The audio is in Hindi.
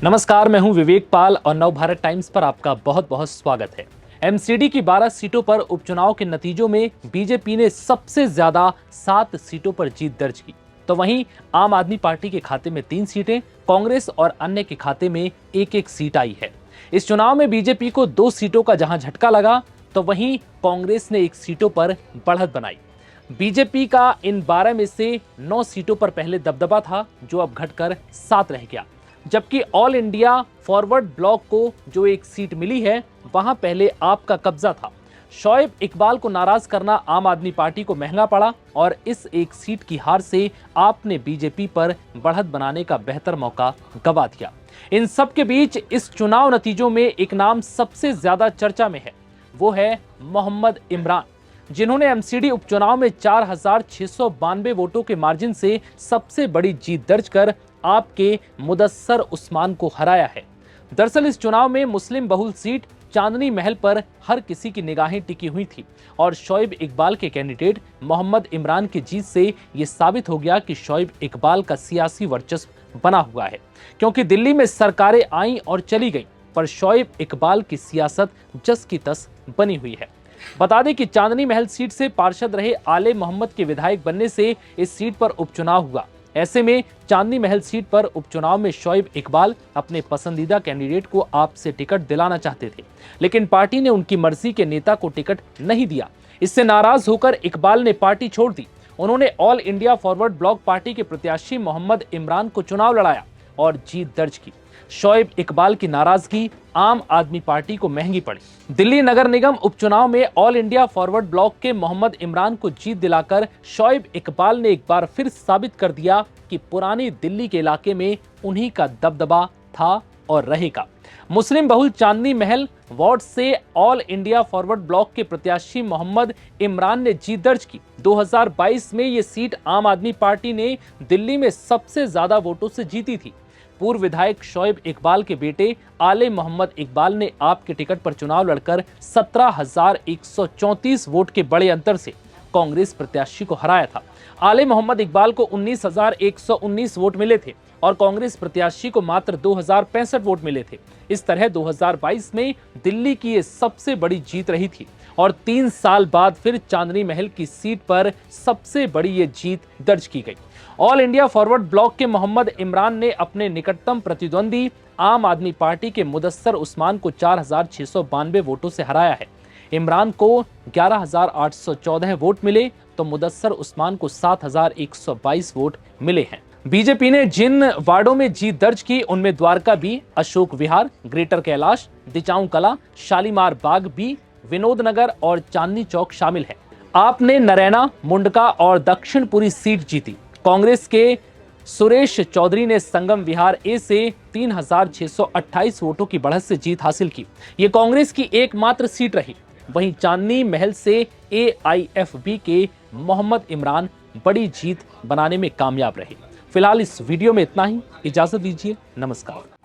नमस्कार, मैं हूं विवेक पाल और नवभारत टाइम्स पर आपका बहुत बहुत स्वागत है। एमसीडी की 12 सीटों पर उपचुनाव के नतीजों में बीजेपी ने सबसे ज्यादा 7 सीटों पर जीत दर्ज की, तो वहीं आम आदमी पार्टी के खाते में 3 सीटें, कांग्रेस और अन्य के खाते में एक एक सीट आई है। इस चुनाव में बीजेपी को 2 सीटों का जहां झटका लगा, तो वहीं कांग्रेस ने 1 सीटों पर बढ़त बनाई। बीजेपी का इन 12 में से 9 सीटों पर पहले दबदबा था, जो अब घटकर 7 रह गया, जबकि ऑल इंडिया फॉरवर्ड ब्लॉक को जो 1 सीट मिली है, वहां पहले आप का कब्जा था। शोएब इकबाल को नाराज करना आम आदमी पार्टी को महंगा पड़ा और इस 1 सीट की हार से आपने बीजेपी पर बढ़त बनाने का बेहतर मौका गंवा दिया। इन सब के बीच इस चुनाव नतीजों में एक नाम सबसे ज्यादा चर्चा में है, वो है मोहम्मद इमरान, जिन्होंने एमसीडी उपचुनाव में 4692 वोटों के मार्जिन से सबसे बड़ी जीत दर्ज कर आपके मुदस्सर उस्मान को हराया है। दरअसल इस चुनाव में मुस्लिम बहुल सीट चांदनी महल पर हर किसी की निगाहें टिकी हुई थी और शोएब इकबाल के कैंडिडेट मोहम्मद इमरान की जीत से यह साबित हो गया कि शोएब इकबाल का सियासी वर्चस्व बना हुआ है, क्योंकि दिल्ली में सरकारें आईं और चली गईं, पर शोएब इकबाल की सियासत जस की तस बनी हुई है। बता दें कि चांदनी महल सीट से पार्षद रहे आले मोहम्मद के विधायक बनने से इस सीट पर उपचुनाव हुआ। ऐसे में चांदनी महल सीट पर उपचुनाव में शोएब इकबाल अपने पसंदीदा कैंडिडेट को आपसे टिकट दिलाना चाहते थे, लेकिन पार्टी ने उनकी मर्जी के नेता को टिकट नहीं दिया। इससे नाराज होकर इकबाल ने पार्टी छोड़ दी। उन्होंने all India forward block party के प्रत्याशी मोहम्मद इमरान को चुनाव लड़ाया और जीत दर्ज की। शोएब इकबाल की नाराजगी आम आदमी पार्टी को महंगी पड़ी। दिल्ली नगर निगम उपचुनाव में ऑल इंडिया फॉरवर्ड ब्लॉक के मोहम्मद इमरान को जीत दिलाकर शोएब इकबाल ने एक बार फिर साबित कर दिया कि पुरानी दिल्ली के इलाके में उन्हीं का दबदबा था और रहेगा। मुस्लिम बहुल चांदनी महल वार्ड से ऑल इंडिया फॉरवर्ड ब्लॉक के प्रत्याशी मोहम्मद इमरान ने जीत दर्ज की। 2022 में ये सीट आम आदमी पार्टी ने दिल्ली में सबसे ज्यादा वोटों से जीती थी। पूर्व विधायक शोएब इकबाल के बेटे आले मोहम्मद इकबाल ने आपके टिकट पर चुनाव लड़कर 17,134 वोट के बड़े अंतर से कांग्रेस प्रत्याशी को हराया था। आले मोहम्मद इकबाल को 19,119 वोट मिले थे और कांग्रेस प्रत्याशी को मात्र 2,065 वोट मिले थे। इस तरह 2022 में दिल्ली की ये सबसे बड़ी जीत रही थी और 3 साल बाद फिर चांदनी महल की सीट पर सबसे बड़ी ये जीत दर्ज की गई। ऑल इंडिया फॉरवर्ड ब्लॉक के मोहम्मद इमरान ने अपने निकटतम प्रतिद्वंदी आम आदमी पार्टी के मुदस्सर उस्मान को 4,692 वोटों से हराया है। इमरान को 11,814 वोट मिले तो मुदस्सर उस्मान को 7,122 वोट मिले हैं। बीजेपी ने जिन वार्डों में जीत दर्ज की उनमें द्वारका बी, अशोक विहार, ग्रेटर कैलाश, दिचाऊ कला, शालीमार बाग बी, विनोद नगर और चांदनी चौक शामिल है। आपने नरैना, मुंडका और दक्षिणपुरी सीट जीती। कांग्रेस के सुरेश चौधरी ने संगम विहार ए से 3,628 वोटों की बढ़त से जीत हासिल की। ये कांग्रेस की एकमात्र सीट रही। वहीं चांदनी महल से एआईएफबी के मोहम्मद इमरान बड़ी जीत बनाने में कामयाब रहे। फिलहाल इस वीडियो में इतना ही। इजाजत दीजिए। नमस्कार।